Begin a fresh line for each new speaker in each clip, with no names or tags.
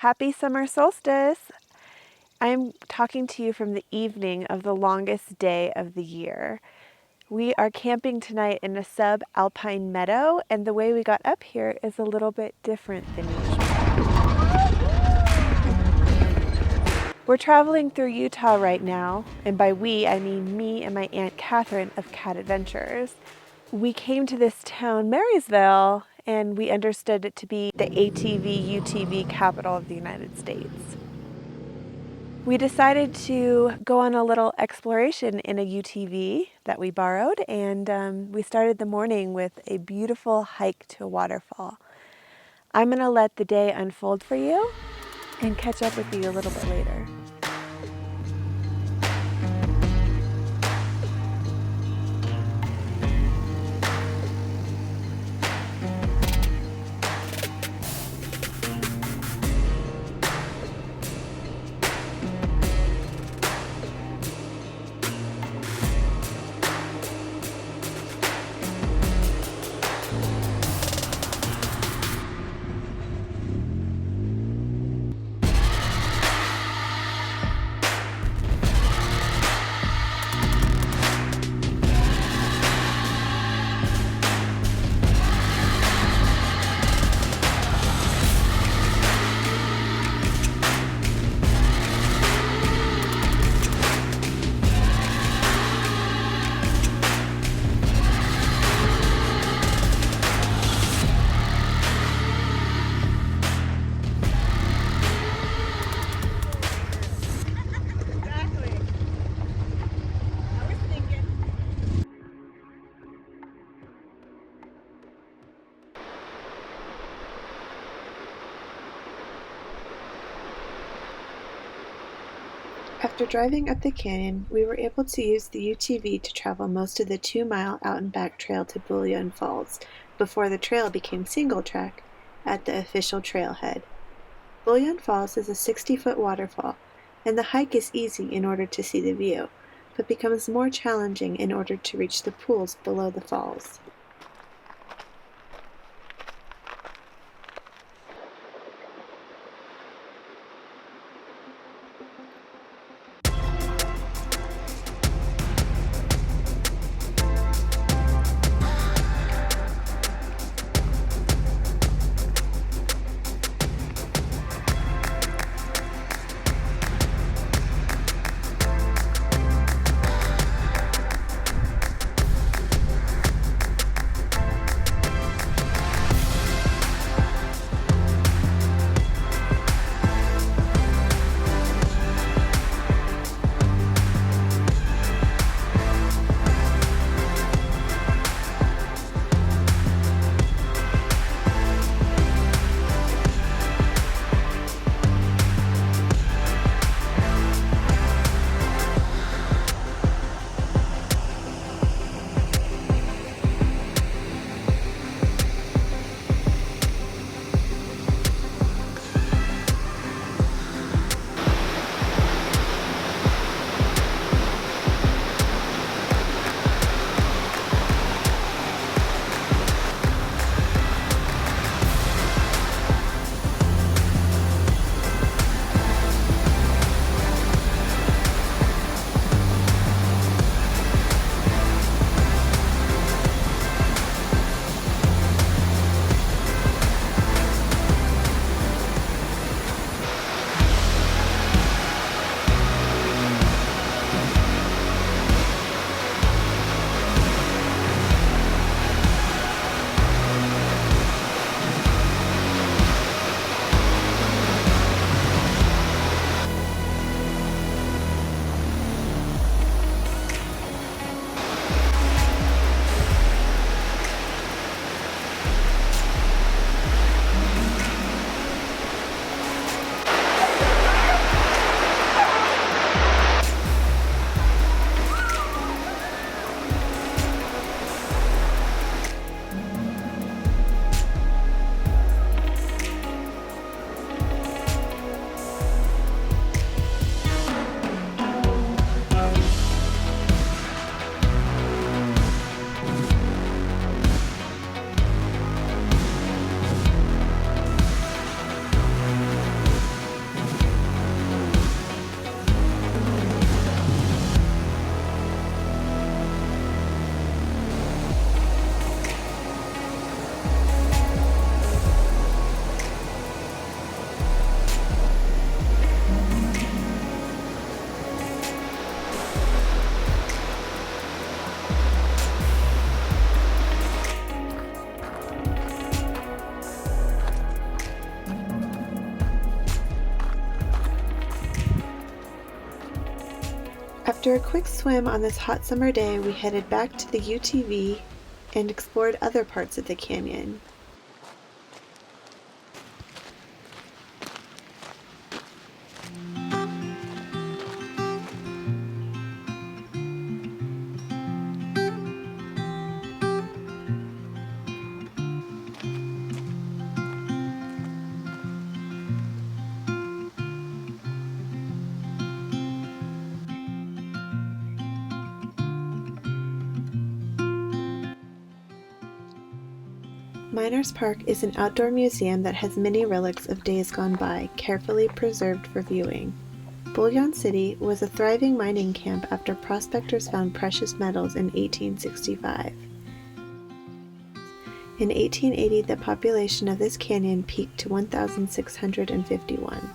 Happy summer solstice! I'm talking to you from the evening of the longest day of the year. We are camping tonight in a subalpine meadow, and the way we got up here is a little bit different than usual. We're traveling through Utah right now, and by we, I mean me and my Aunt Catherine of Cat Adventures. We came to this town, Marysville, and we understood it to be the ATV UTV capital of the United States. We decided to go on a little exploration in a UTV that we borrowed, and we started the morning with a beautiful hike to a waterfall. I'm going to let the day unfold for you and catch up with you a little bit later. After driving up the canyon, we were able to use the UTV to travel most of the 2-mile out and back trail to Bullion Falls before the trail became single track at the official trailhead. Bullion Falls is a 60-foot waterfall, and the hike is easy in order to see the view, but becomes more challenging in order to reach the pools below the falls. After a quick swim on this hot summer day, we headed back to the UTV and explored other parts of the canyon. Miners Park is an outdoor museum that has many relics of days gone by, carefully preserved for viewing. Bullion City was a thriving mining camp after prospectors found precious metals in 1865. In 1880, the population of this canyon peaked to 1,651.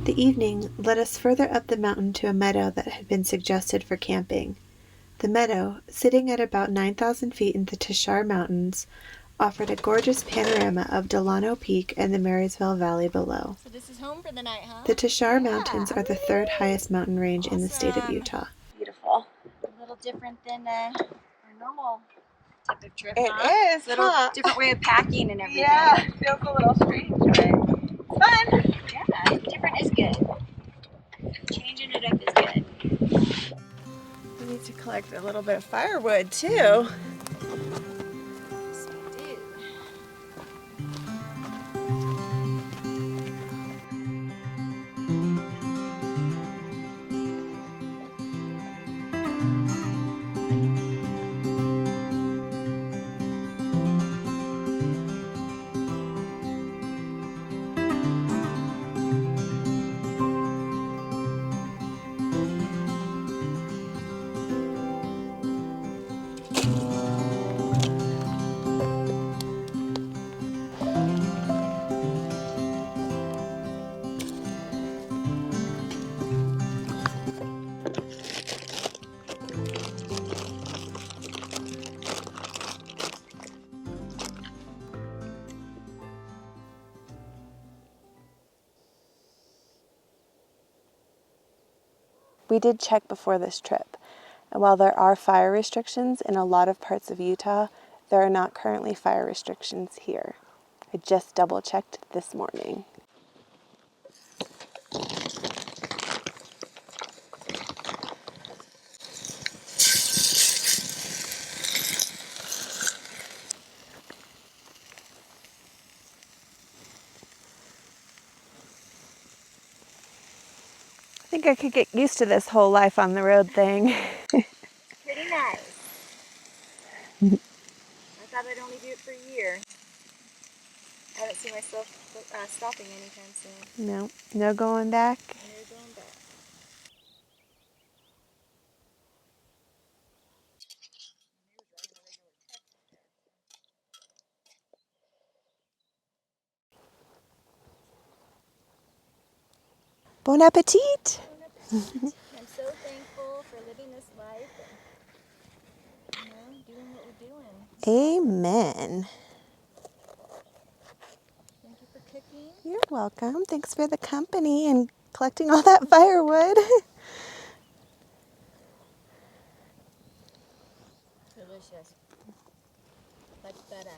The evening led us further up the mountain to a meadow that had been suggested for camping. The meadow, sitting at about 9,000 feet in the Tushar Mountains, offered a gorgeous panorama of Delano Peak and the Marysville Valley below.
So this is home for the night, huh?
The Tushar Mountains are the third highest mountain range in the state of Utah.
Beautiful. A little different than our normal type of trip,
It
huh?
is,
A little different way of packing and everything.
Yeah, it feels a little strange, but fun.
Yeah, different is good. Changing it up is good.
We need to collect a little bit of firewood too.
Yes, we do.
We did check before this trip, and while there are fire restrictions in a lot of parts of Utah, there are not currently fire restrictions here. I just double checked this morning. I think I could get used to this whole life on the road thing.
Pretty nice. I thought I'd only do it for a year. I don't see myself stopping anytime soon.
No, no going back.
No going back.
Bon appetit!
I'm so thankful for living this life and, doing what we're doing.
Amen.
Thank you for cooking.
You're welcome. Thanks for the company and collecting all that firewood.
Delicious. Much better.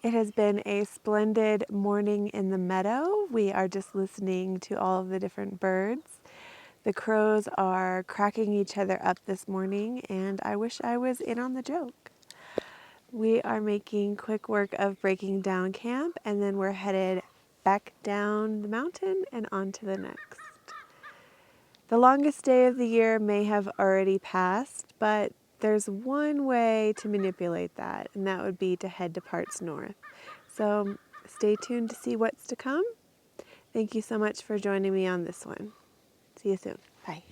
It has been a splendid morning in the meadow. We are just listening to all of the different birds. The crows are cracking each other up this morning, and I wish I was in on the joke. We are making quick work of breaking down camp, and then we're headed back down the mountain and on to the next. The longest day of the year may have already passed, but there's one way to manipulate that, and that would be to head to parts north. So stay tuned to see what's to come. Thank you so much for joining me on this one. See you soon. Bye.